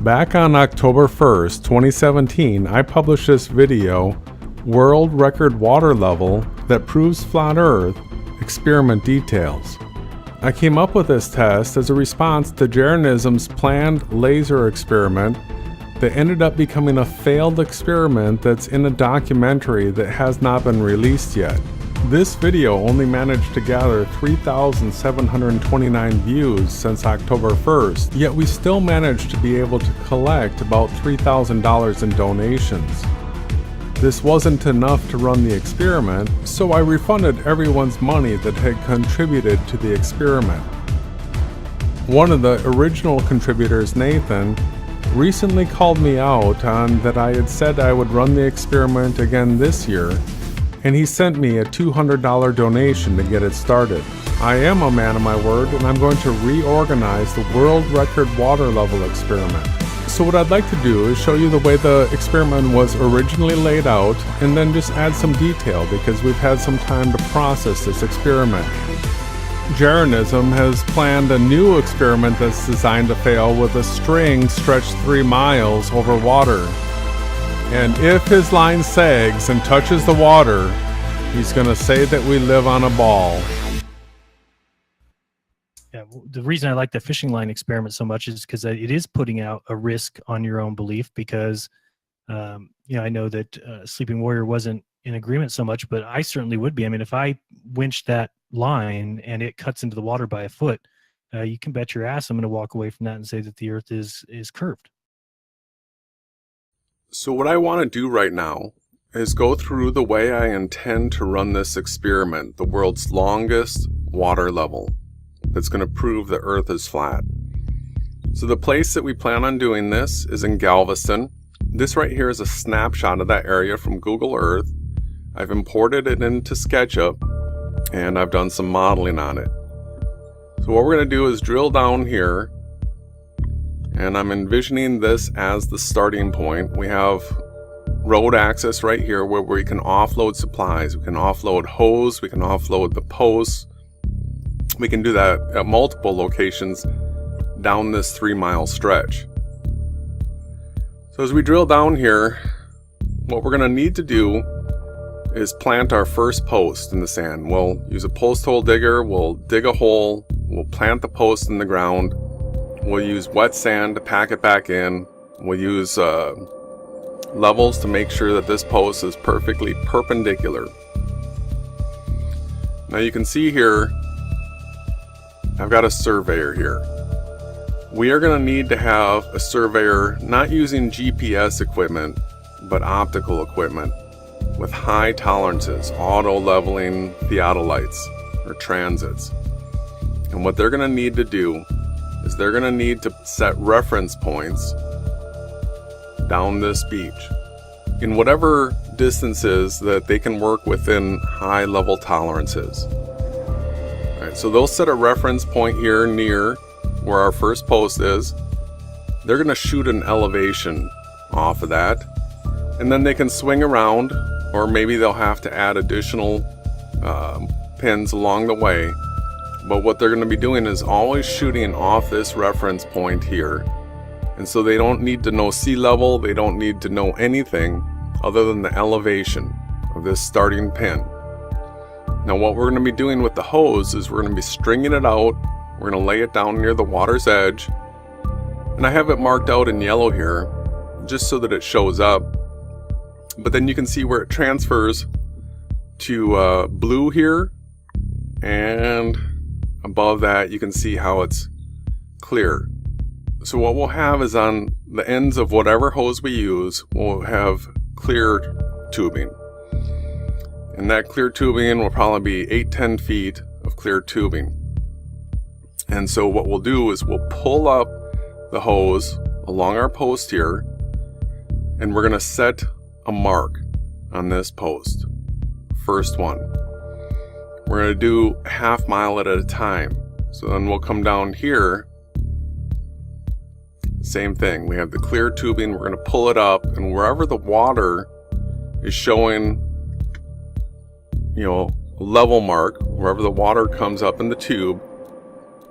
Back on October 1st, 2017, I published this video, World Record Water Level That Proves Flat Earth, Experiment Details. I came up with this test as a response to Jeranism's planned laser experiment that ended up becoming a failed experiment that's in a documentary that has not been released yet. This video only managed to gather 3,729 views since October 1st, yet we still managed to be able to collect about $3,000 in donations. This wasn't enough to run the experiment, so I refunded everyone's money that had contributed to the experiment. One of the original contributors, Nathan, recently called me out on that I had said I would run the experiment again this year, and he sent me a $200 donation to get it started. I am a man of my word, and I'm going to reorganize the world record water level experiment. So what I'd like to do is show you the way the experiment was originally laid out, and then just add some detail because we've had some time to process this experiment. Jeranism has planned a new experiment that's designed to fail with a string stretched 3 miles over water. And if his line sags and touches the water, he's going to say that we live on a ball. Yeah, the reason I like the fishing line experiment so much is because it is putting out a risk on your own belief, because I know that Sleeping Warrior wasn't in agreement so much, but I certainly would be. I mean, if I winch that line and it cuts into the water by a foot, you can bet your ass I'm going to walk away from that and say that the earth is curved. So what I want to do right now is go through the way I intend to run this experiment, the world's longest water level, that's going to prove the earth is flat. So the place that we plan on doing this is in Galveston. This right here is a snapshot of that area from Google Earth. I've imported it into SketchUp, and I've done some modeling on it. So what we're going to do is drill down here, and I'm envisioning this as the starting point. We have road access right here where we can offload supplies. We can offload hose, we can offload the posts. We can do that at multiple locations down this 3-mile stretch. So as we drill down here, what we're going to need to do is plant our first post in the sand. We'll use a post hole digger, we'll dig a hole, we'll plant the post in the ground. We'll use wet sand to pack it back in. We'll use levels to make sure that this post is perfectly perpendicular. Now you can see here, I've got a surveyor here. We are going to need to have a surveyor not using GPS equipment, but optical equipment with high tolerances, auto leveling theodolites or transits. And what they're going to need to do is they're going to need to set reference points down this beach in whatever distances that they can work within high level tolerances. All right, so they'll set a reference point here near where our first post is. They're going to shoot an elevation off of that, and then they can swing around, or maybe they'll have to add additional pins along the way. But what they're going to be doing is always shooting off this reference point here. And so they don't need to know sea level, they don't need to know anything other than the elevation of this starting pin. Now what we're going to be doing with the hose is we're going to be stringing it out, we're going to lay it down near the water's edge, and I have it marked out in yellow here, just so that it shows up. But then you can see where it transfers to blue here, and above that you can see how it's clear. So what we'll have is on the ends of whatever hose we use, we'll have clear tubing. And that clear tubing will probably be 8-10 feet of clear tubing. And so what we'll do is we'll pull up the hose along our post here, and we're going to set a mark on this post. First one. we're going to do half mile at a time. So then we'll come down here. Same thing. We have the clear tubing. We're going to pull it up, and wherever the water is showing, you know, a level mark, wherever the water comes up in the tube,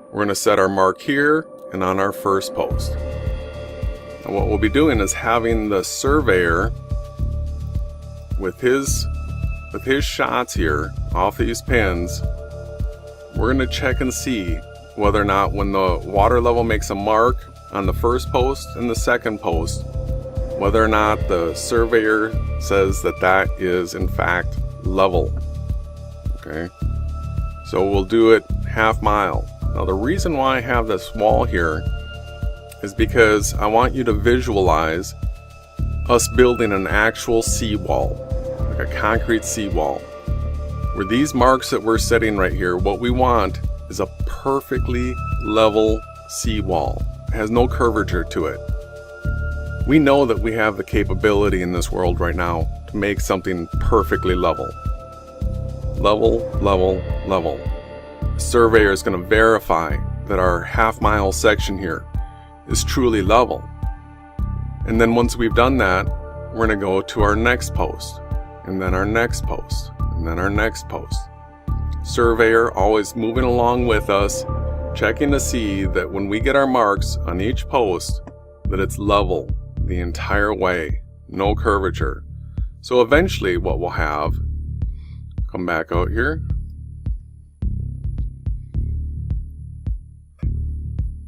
we're going to set our mark here and on our first post. And what we'll be doing is having the surveyor with his shots here off these pins. We're going to check and see whether or not, when the water level makes a mark on the first post and the second post, whether or not the surveyor says that that is in fact level. Okay, so we'll do it half mile. Now the reason why I have this wall here is because I want you to visualize us building an actual seawall, like a concrete seawall, where these marks that we're setting right here, what we want is a perfectly level seawall. It has no curvature to it. We know that we have the capability in this world right now to make something perfectly level. Level, level, level. The surveyor is going to verify that our half mile section here is truly level. And then once we've done that, we're going to go to our next post, and then our next post, and then our next post. Surveyor always moving along with us, checking to see that when we get our marks on each post, that it's level the entire way, no curvature. So eventually what we'll have, come back out here,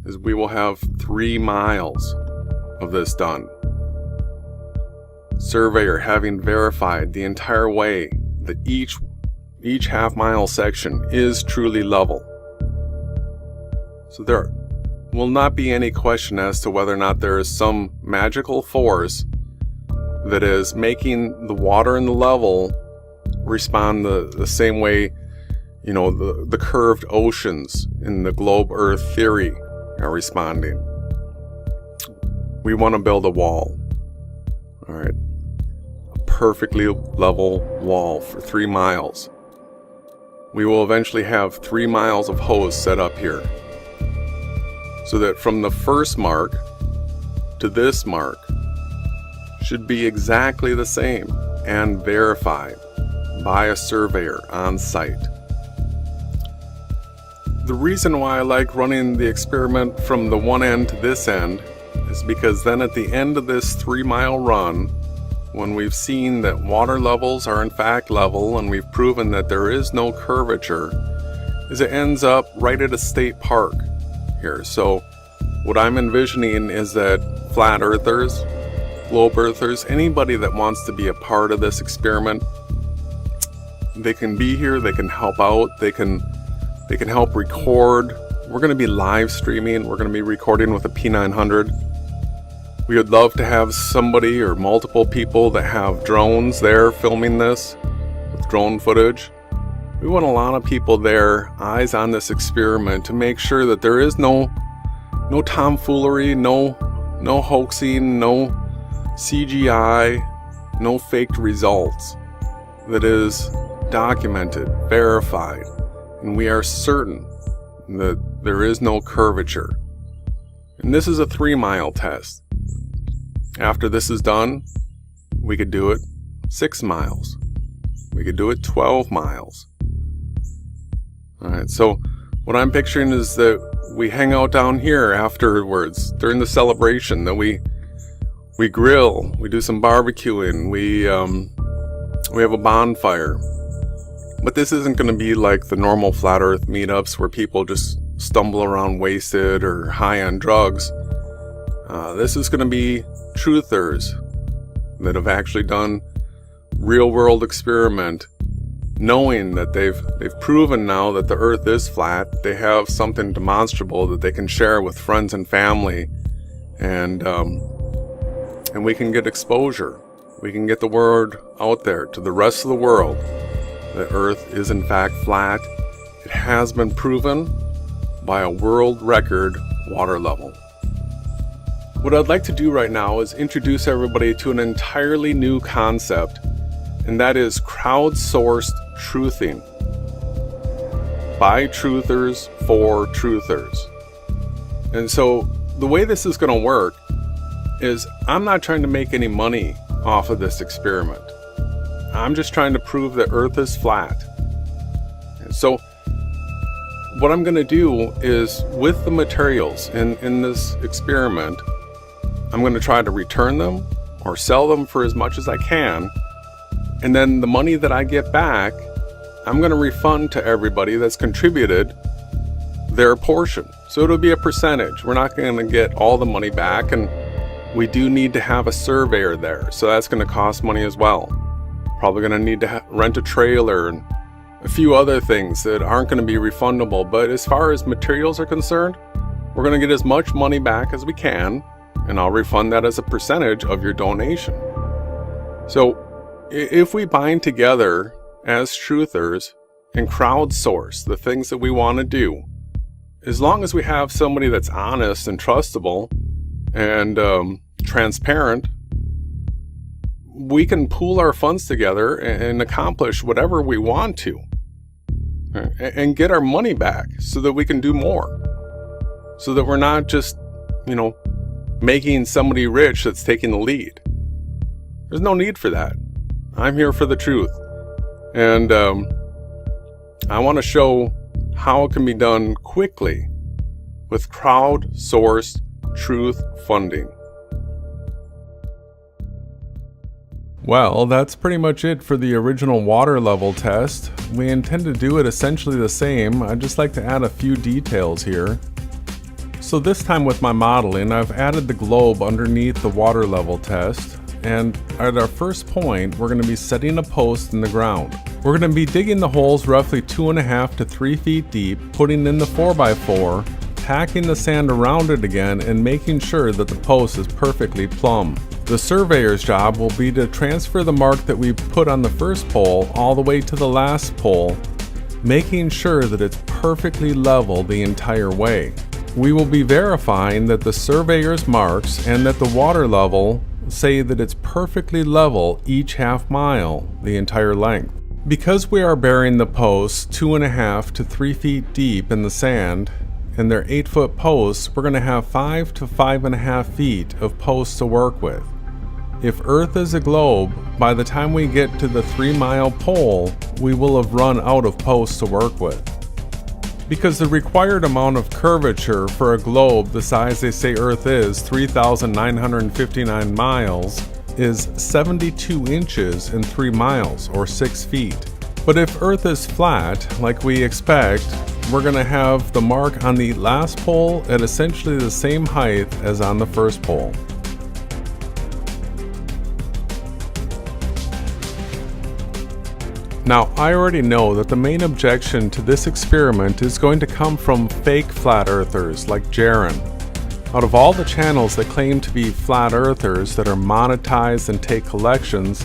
is we will have 3 miles of this done. Surveyor having verified the entire way that each half mile section is truly level. So there will not be any question as to whether or not there is some magical force that is making the water and the level respond the same way, you know, the curved oceans in the globe earth theory are responding. We want to build a wall. All right. A perfectly level wall for 3 miles. We will eventually have 3 miles of hose set up here, so that from the first mark to this mark should be exactly the same and verified by a surveyor on site. The reason why I like running the experiment from the one end to this end is because then at the end of this 3 mile run, when we've seen that water levels are in fact level and we've proven that there is no curvature, is it ends up right at a state park here. So what I'm envisioning is that flat earthers, globe earthers, anybody that wants to be a part of this experiment, they can be here, they can help out, they can help record. We're going to be live streaming, we're going to be recording with a P900. We would love to have somebody or multiple people that have drones there filming this with drone footage. We want a lot of people there, eyes on this experiment, to make sure that there is no tomfoolery, no hoaxing, no CGI, no faked results. That is documented, verified, and we are certain that there is no curvature. And this is a 3 mile test. After this is done, we could do it 6 miles. We could do it 12 miles. Alright, so what I'm picturing is that we hang out down here afterwards during the celebration, that we grill, we do some barbecuing, we have a bonfire. But this isn't going to be like the normal flat earth meetups where people just stumble around wasted or high on drugs. This is going to be truthers that have actually done real world experiment, knowing that they've proven now that the earth is flat. They have something demonstrable that they can share with friends and family, and we can get exposure. We can get the word out there to the rest of the world that earth is in fact flat. It has been proven by a world record water level. What I'd like to do right now is introduce everybody to an entirely new concept, and that is crowdsourced truthing. by truthers for truthers. And so the way this is going to work is I'm not trying to make any money off of this experiment. I'm just trying to prove that Earth is flat. So what I'm going to do is, with the materials in this experiment, I'm going to try to return them or sell them for as much as I can. And then the money that I get back, I'm going to refund to everybody that's contributed their portion. So it'll be a percentage. We're not going to get all the money back, and we do need to have a surveyor there. So that's going to cost money as well. Probably going to need to rent a trailer and a few other things that aren't going to be refundable. But as far as materials are concerned, we're going to get as much money back as we can, and I'll refund that as a percentage of your donation. So if we bind together as truthers and crowdsource the things that we want to do, as long as we have somebody that's honest and trustable and transparent, we can pool our funds together and accomplish whatever we want to and get our money back so that we can do more. So that we're not just, making somebody rich that's taking the lead. There's no need for that. I'm here for the truth. And I want to show how it can be done quickly with crowd-sourced truth funding. Well, that's pretty much it for the original water level test. We intend to do it essentially the same. I'd just like to add a few details here. So this time with my modeling, I've added the globe underneath the water level test. And at our first point, we're going to be setting a post in the ground. We're going to be digging the holes roughly 2.5 to 3 feet deep, putting in the 4x4, packing the sand around it again, and making sure that the post is perfectly plumb. The surveyor's job will be to transfer the mark that we put on the first pole all the way to the last pole, making sure that it's perfectly level the entire way. We will be verifying that the surveyor's marks and that the water level say that it's perfectly level each half mile, the entire length. Because we are burying the posts 2.5 to 3 feet deep in the sand, and they're 8-foot posts, we're going to have 5 to 5.5 feet of posts to work with. If Earth is a globe, by the time we get to the 3-mile pole, we will have run out of posts to work with. Because the required amount of curvature for a globe the size they say Earth is, 3,959 miles, is 72 inches in 3 miles, or 6 feet. But if Earth is flat, like we expect, we're going to have the mark on the last pole at essentially the same height as on the first pole. Now, I already know that the main objection to this experiment is going to come from fake flat earthers like Jaron. Out of all the channels that claim to be flat earthers that are monetized and take collections,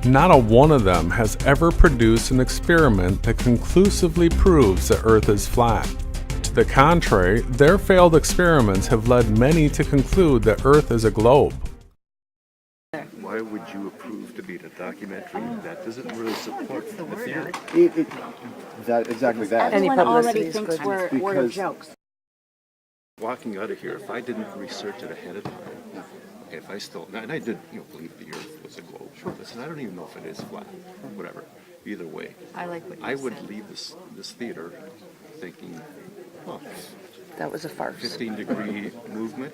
not a one of them has ever produced an experiment that conclusively proves that Earth is flat. To the contrary, their failed experiments have led many to conclude that Earth is a globe. Why would you approve to be in a documentary that doesn't really support the theory? Exactly that. Everyone already is thinks good. we're Because- jokes. Walking out of here, if I didn't research it ahead of time, okay, if I still, and I did, believe the Earth was a globe. Listen, I don't even know if it is flat, whatever. Either way, I like what you I would said. leave this theater thinking, oh, That was a farce. 15-degree movement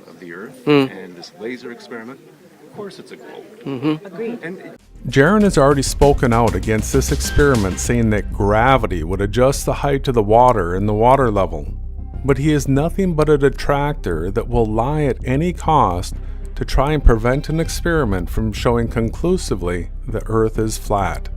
of the Earth and this laser experiment. Of course, it's a globe. Agreed. And Jaron has already spoken out against this experiment, saying that gravity would adjust the height of the water and the water level. But he is nothing but a detractor that will lie at any cost to try and prevent an experiment from showing conclusively that Earth is flat.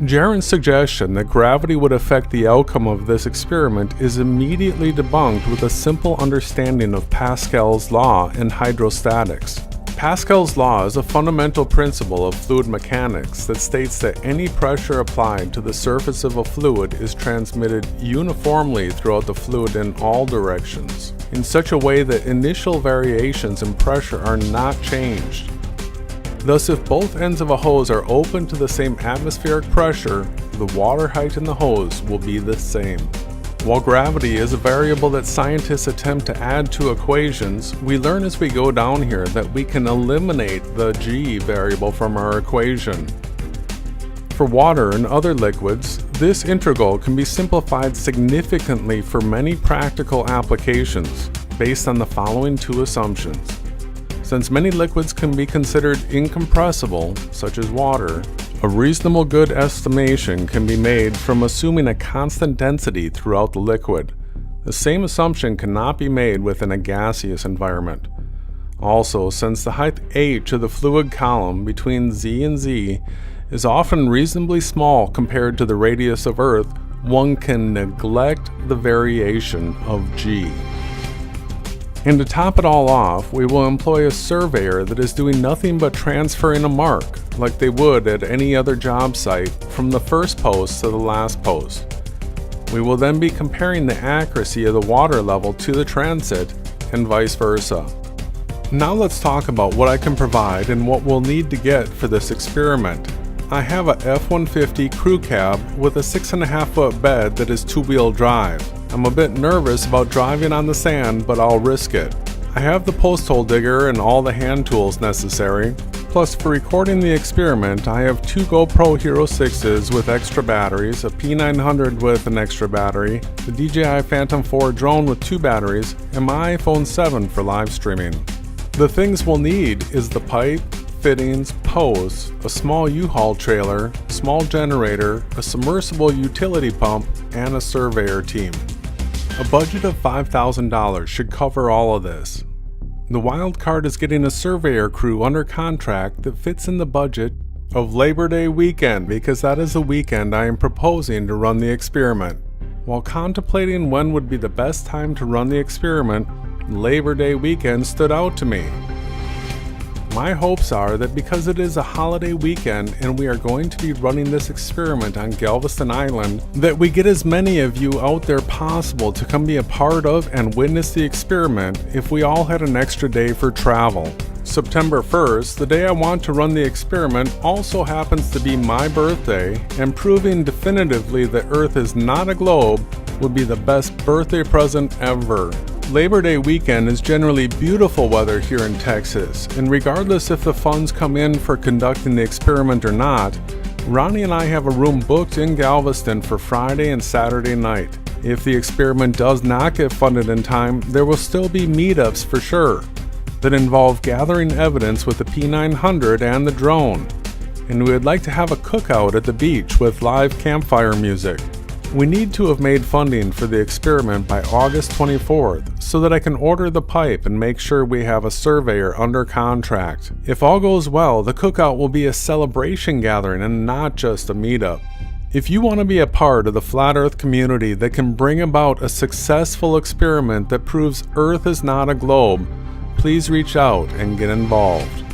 Jaron's suggestion that gravity would affect the outcome of this experiment is immediately debunked with a simple understanding of Pascal's law in hydrostatics. Pascal's law is a fundamental principle of fluid mechanics that states that any pressure applied to the surface of a fluid is transmitted uniformly throughout the fluid in all directions, in such a way that initial variations in pressure are not changed. Thus, if both ends of a hose are open to the same atmospheric pressure, the water height in the hose will be the same. While gravity is a variable that scientists attempt to add to equations, we learn as we go down here that we can eliminate the g variable from our equation. For water and other liquids, this integral can be simplified significantly for many practical applications based on the following two assumptions. Since many liquids can be considered incompressible, such as water, a reasonable good estimation can be made from assuming a constant density throughout the liquid. The same assumption cannot be made within a gaseous environment. Also, since the height h of the fluid column between z and z is often reasonably small compared to the radius of Earth, one can neglect the variation of g. And to top it all off, we will employ a surveyor that is doing nothing but transferring a mark, like they would at any other job site, from the first post to the last post. We will then be comparing the accuracy of the water level to the transit, and vice versa. Now let's talk about what I can provide and what we'll need to get for this experiment. I have a F-150 crew cab with a 6.5 foot bed that is two-wheel drive. I'm a bit nervous about driving on the sand, but I'll risk it. I have the post hole digger and all the hand tools necessary. Plus, for recording the experiment, I have two GoPro Hero 6s with extra batteries, a P900 with an extra battery, the DJI Phantom 4 drone with 2 batteries, and my iPhone 7 for live streaming. The things we'll need is the pipe, fittings, posts, a small U-Haul trailer, small generator, a submersible utility pump, and a surveyor team. A budget of $5,000 should cover all of this. The wild card is getting a surveyor crew under contract that fits in the budget of Labor Day weekend, because that is the weekend I am proposing to run the experiment. While contemplating when would be the best time to run the experiment, Labor Day weekend stood out to me. My hopes are that because it is a holiday weekend and we are going to be running this experiment on Galveston Island, that we get as many of you out there possible to come be a part of and witness the experiment if we all had an extra day for travel. September 1st, the day I want to run the experiment, also happens to be my birthday, and proving definitively that Earth is not a globe would be the best birthday present ever. Labor Day weekend is generally beautiful weather here in Texas, and regardless if the funds come in for conducting the experiment or not, Ronnie and I have a room booked in Galveston for Friday and Saturday night. If the experiment does not get funded in time, there will still be meetups for sure that involve gathering evidence with the P900 and the drone, and we would like to have a cookout at the beach with live campfire music. We need to have made funding for the experiment by August 24th so that I can order the pipe and make sure we have a surveyor under contract. If all goes well, the cookout will be a celebration gathering and not just a meetup. If you want to be a part of the Flat Earth community that can bring about a successful experiment that proves Earth is not a globe, please reach out and get involved.